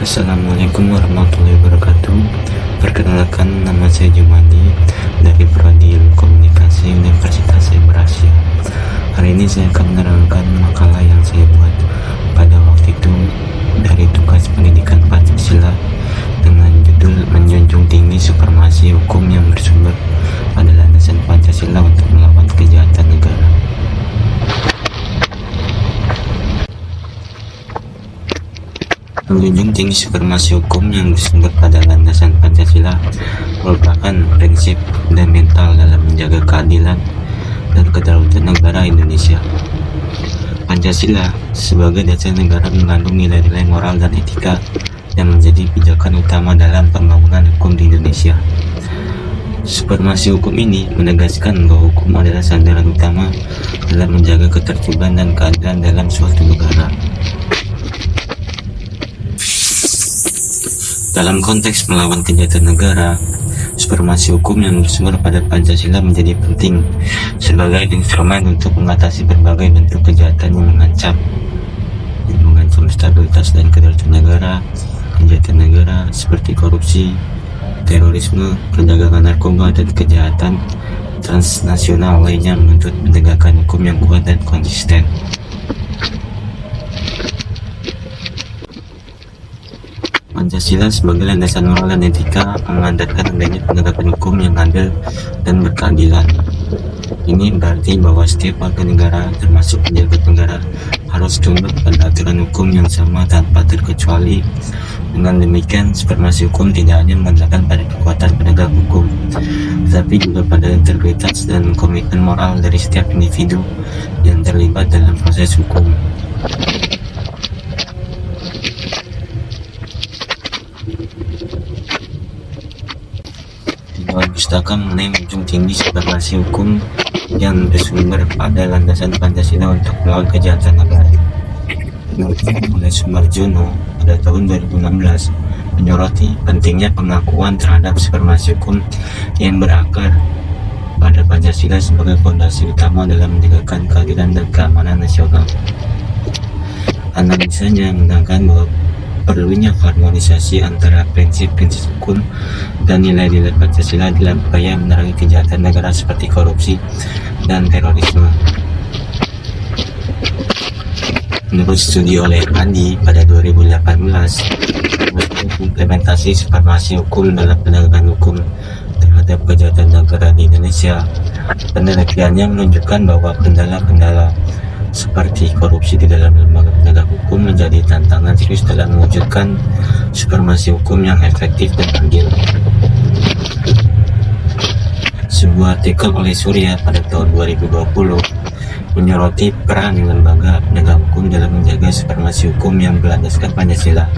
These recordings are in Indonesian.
Assalamualaikum warahmatullahi wabarakatuh. Perkenalkan, nama saya Jumadi dari Prodi Ilmu Komunikasi Universitas Cyber Asia. Hari ini saya akan menerangkan makalah yang saya buat pada waktu itu dari tugas pendidikan Pancasila dengan judul Menjunjung Tinggi Supremasi Hukum yang bersumber pada landasan Pancasila untuk melawan kejahatan negara. Menjunjung tinggi supremasi hukum yang bersumber pada landasan Pancasila merupakan prinsip fundamental dalam menjaga keadilan dan kedaulatan negara Indonesia. Pancasila sebagai dasar negara mengandung nilai-nilai moral dan etika yang menjadi pijakan utama dalam pembangunan hukum di Indonesia. Supremasi hukum ini menegaskan bahwa hukum adalah sandaran utama dalam menjaga ketertiban dan keadilan dalam suatu negara. Dalam konteks melawan kejahatan negara, supremasi hukum yang bersumber pada Pancasila menjadi penting sebagai instrumen untuk mengatasi berbagai bentuk kejahatan yang mengancam stabilitas dan kedaulatan negara. Kejahatan negara seperti korupsi, terorisme, perdagangan narkoba, dan kejahatan transnasional lainnya menuntut penegakan hukum yang kuat dan konsisten. Pancasila sebagai landasan moral dan etika memandatkan adanya penegakan hukum yang adil dan berkeadilan. Ini berarti bahwa setiap warga negara, termasuk pejabat negara, harus tunduk pada aturan hukum yang sama tanpa terkecuali. Dengan demikian, supremasi hukum tidak hanya mengandalkan pada kekuatan penegak hukum, tetapi juga pada integritas dan komitmen moral dari setiap individu yang terlibat dalam proses hukum. Pustaka mengenai menjunjung tinggi supremasi hukum yang bersumber pada landasan Pancasila untuk melawan kejahatan negara oleh Sumarjono pada tahun 2016 menyoroti pentingnya pengakuan terhadap supremasi hukum yang berakar pada Pancasila sebagai fondasi utama dalam menegakkan keadilan dan keamanan nasional. Analisanya menekankan bahwa perlunya harmonisasi antara prinsip-prinsip hukum dan nilai-nilai Pancasila dalam upaya menerangi kejahatan negara seperti korupsi dan terorisme. Menurut studi oleh Andi pada 2018, implementasi supremasi hukum dalam penegakan hukum terhadap kejahatan negara di Indonesia, penelitiannya menunjukkan bahwa kendala-kendala seperti korupsi di dalam lembaga penegak hukum menjadi tantangan serius dalam mewujudkan supremasi hukum yang efektif dan adil. Sebuah artikel oleh Surya pada tahun 2020 menyoroti peran lembaga penegak hukum dalam menjaga supremasi hukum yang berlandaskan Pancasila.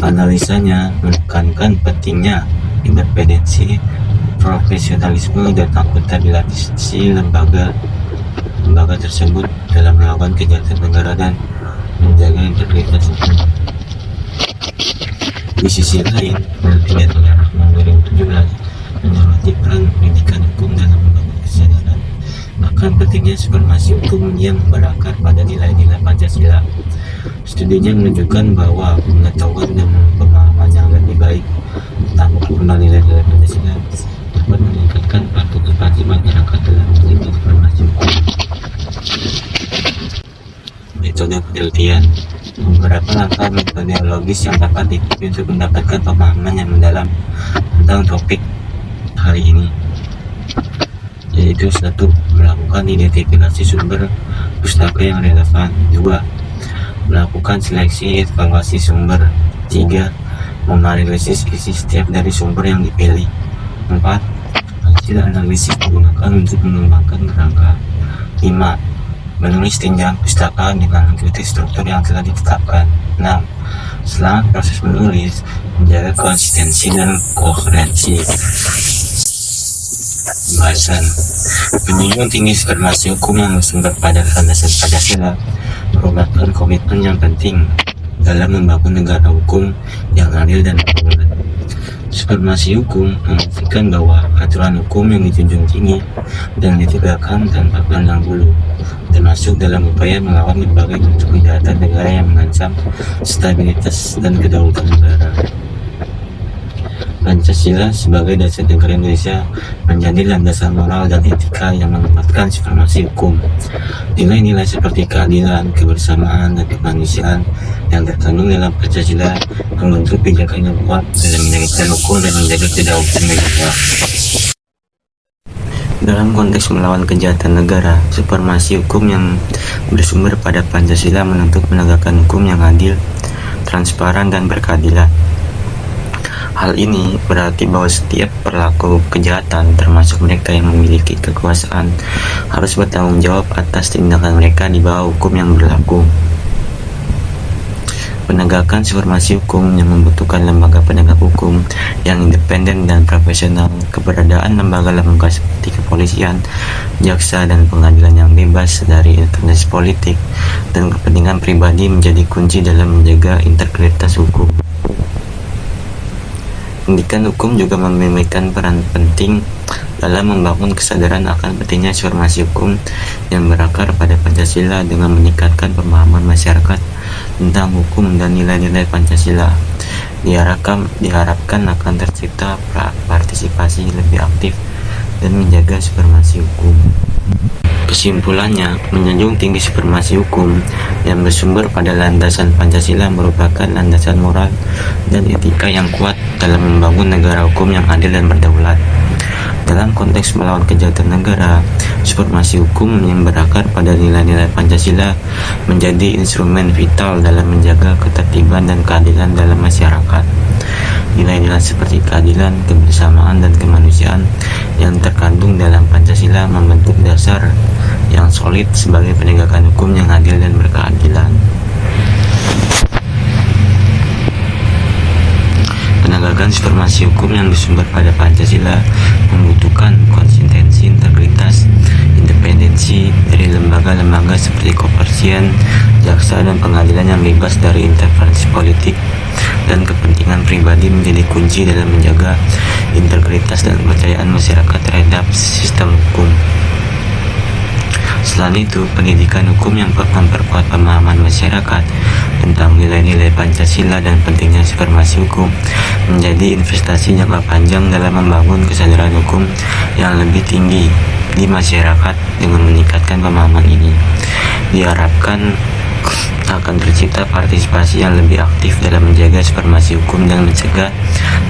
Analisanya menekankan pentingnya independensi, profesionalisme, dan akuntabilitas lembaga tersebut dalam melawan kejahatan negara dan menjaga integritas hukum. Di sisi lain, penelitian oleh Rahman 2017 menyoroti peran pendidikan hukum dalam membangun kesadaran akan pentingnya supremasi hukum yang berakar pada nilai-nilai Pancasila. Studinya menunjukkan bahwa pengetahuan dan pemahaman yang lebih baik tentang nilai-nilai Pancasila dapat meningkatkan partisipasi masyarakat dalam menjaga supremasi hukum. Metode penelitian. Beberapa langkah metodologis yang dapat diikuti untuk mendapatkan pemahaman yang mendalam tentang topik hari ini, yaitu 1. Melakukan identifikasi sumber pustaka yang relevan. 2. Melakukan seleksi evaluasi sumber. 3. Menganalisis isi setiap dari sumber yang dipilih. 4. Hasil analisis digunakan untuk mengembangkan kerangka. 5. Menulis tinjauan pustaka dengan mengikuti struktur yang telah ditetapkan. 6. Selama proses menulis, menjaga konsistensi dan koherensi pembahasan. Menjunjung tinggi supremasi hukum yang bersumber pada landasan Pancasila merupakan komitmen yang penting dalam membangun negara hukum yang adil dan berdaulat. Supremasi hukum memastikan bahwa aturan hukum yang dijunjung tinggi dan ditegakkan tanpa pandang bulu termasuk dalam upaya melawan berbagai bentuk kejahatan negara yang mengancam stabilitas dan kedaulatan negara. Pancasila sebagai dasar negara Indonesia menjadi landasan moral dan etika yang menempatkan supremasi hukum. Nilai-nilai seperti keadilan, kebersamaan, dan kemanusiaan yang terkandung dalam Pancasila membentuk pijakan yang kuat dalam menegakkan hukum dan menjaga kedaulatan negara. Dalam konteks melawan kejahatan negara, supremasi hukum yang bersumber pada Pancasila menuntut menegakkan hukum yang adil, transparan, dan berkeadilan. Hal ini berarti bahwa setiap pelaku kejahatan, termasuk mereka yang memiliki kekuasaan, harus bertanggung jawab atas tindakan mereka di bawah hukum yang berlaku. Penegakan supremasi hukum yang membutuhkan lembaga penegak hukum yang independen dan profesional, keberadaan lembaga-lembaga seperti kepolisian, jaksa, dan pengadilan yang bebas dari intervensi politik dan kepentingan pribadi menjadi kunci dalam menjaga integritas hukum. Pendidikan hukum juga memiliki peran penting dalam membangun kesadaran akan pentingnya supremasi hukum yang berakar pada Pancasila dengan meningkatkan pemahaman masyarakat tentang hukum dan nilai-nilai Pancasila. Diharapkan akan tercipta partisipasi lebih aktif dan menjaga supremasi hukum. Kesimpulannya, menjunjung tinggi supremasi hukum yang bersumber pada landasan Pancasila merupakan landasan moral dan etika yang kuat dalam membangun negara hukum yang adil dan berdaulat. Dalam konteks melawan kejahatan negara, supremasi hukum yang berakar pada nilai-nilai Pancasila menjadi instrumen vital dalam menjaga ketertiban dan keadilan dalam masyarakat. Nilai-nilai seperti keadilan, kebersamaan, dan kemanusiaan yang terkandung dalam Pancasila membentuk dasar yang solid sebagai penegakan hukum yang adil dan berkeadilan. Penegakan supremasi hukum yang bersumber pada Pancasila membutuhkan konsistensi, integritas, independensi dari lembaga-lembaga seperti kepolisian, jaksa, dan pengadilan yang bebas dari intervensi politik dan kepentingan pribadi menjadi kunci dalam menjaga integritas dan kepercayaan masyarakat terhadap sistem hukum. Selain itu, pendidikan hukum yang memperkuat pemahaman masyarakat tentang nilai-nilai Pancasila dan pentingnya supremasi hukum menjadi investasi jangka panjang dalam membangun kesadaran hukum yang lebih tinggi di masyarakat. Dengan meningkatkan pemahaman ini, diharapkan akan tercipta partisipasi yang lebih aktif dalam menjaga supremasi hukum dan mencegah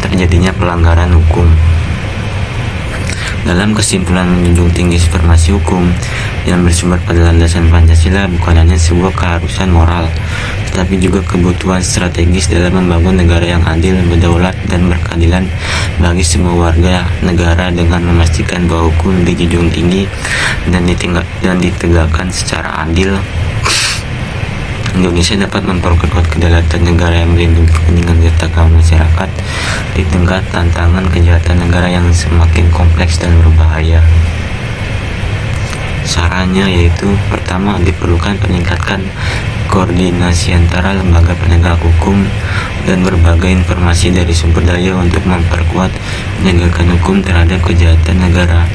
terjadinya pelanggaran hukum. Dalam kesimpulan, menjunjung tinggi supremasi hukum yang bersumber pada landasan Pancasila bukan hanya sebuah keharusan moral, tetapi juga kebutuhan strategis dalam membangun negara yang adil, berdaulat, dan berkeadilan bagi semua warga negara dengan memastikan bahwa hukum dijunjung tinggi dan ditegakkan secara adil. Indonesia dapat memperkuat kedaulatan negara yang melindungi kepentingan serta keamanan masyarakat di tengah tantangan kejahatan negara yang semakin kompleks dan berbahaya. Sarannya yaitu, pertama, diperlukan peningkatan koordinasi antara lembaga penegak hukum dan berbagai informasi dari sumber daya untuk memperkuat penegakan hukum terhadap kejahatan negara.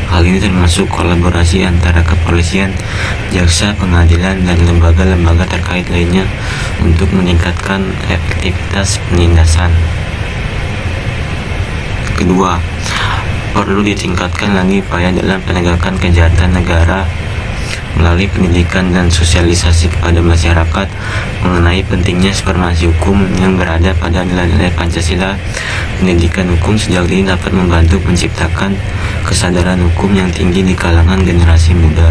Hal ini termasuk kolaborasi antara kepolisian, jaksa, pengadilan, dan lembaga-lembaga terkait lainnya untuk meningkatkan efektivitas penindasan. Kedua, perlu ditingkatkan lagi upaya dalam penegakan kejahatan negara melalui pendidikan dan sosialisasi kepada masyarakat mengenai pentingnya supremasi hukum yang berada pada nilai-nilai Pancasila. Pendidikan hukum sejak dini dapat membantu menciptakan kesadaran hukum yang tinggi di kalangan generasi muda.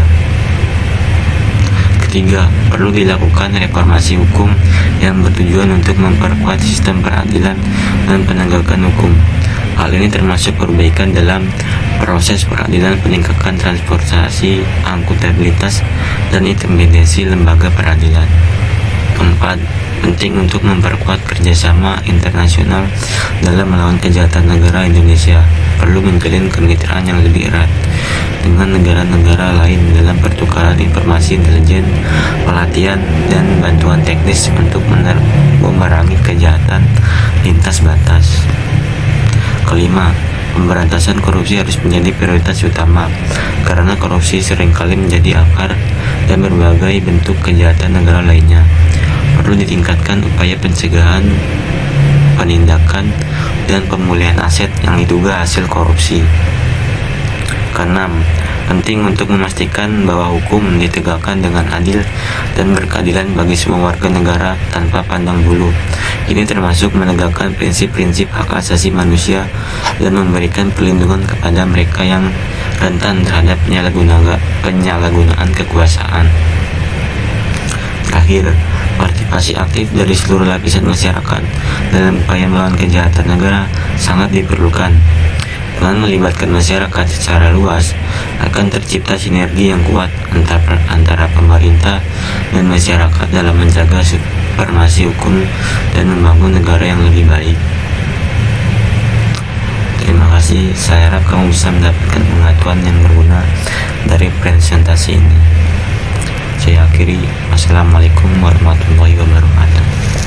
Ketiga, perlu dilakukan reformasi hukum yang bertujuan untuk memperkuat sistem peradilan dan penegakan hukum. Hal ini termasuk perbaikan dalam proses peradilan, peningkatan transportasi, akuntabilitas, dan independensi lembaga peradilan. Keempat, penting untuk memperkuat kerjasama internasional dalam melawan kejahatan negara. Indonesia perlu menjalin kemitraan yang lebih erat dengan negara-negara lain dalam pertukaran informasi intelijen, pelatihan, dan bantuan teknis untuk memerangi kejahatan lintas batas. Kelima, Pemberantasan korupsi harus menjadi prioritas utama, karena korupsi seringkali menjadi akar dan berbagai bentuk kejahatan negara lainnya. Perlu ditingkatkan upaya pencegahan, penindakan, dan pemulihan aset yang diduga hasil korupsi. Keenam, penting untuk memastikan bahwa hukum ditegakkan dengan adil dan berkeadilan bagi semua warga negara tanpa pandang bulu. Ini termasuk menegakkan prinsip-prinsip hak asasi manusia dan memberikan perlindungan kepada mereka yang rentan terhadap penyalahgunaan kekuasaan. Terakhir, partisipasi aktif dari seluruh lapisan masyarakat dalam upaya melawan kejahatan negara sangat diperlukan. Dengan melibatkan masyarakat secara luas, akan tercipta sinergi yang kuat antara pemerintah dan masyarakat dalam menjaga supremasi hukum dan membangun negara yang lebih baik. Terima kasih, saya harap kamu bisa mendapatkan pengetahuan yang berguna dari presentasi ini. Saya akhiri, wassalamualaikum warahmatullahi wabarakatuh.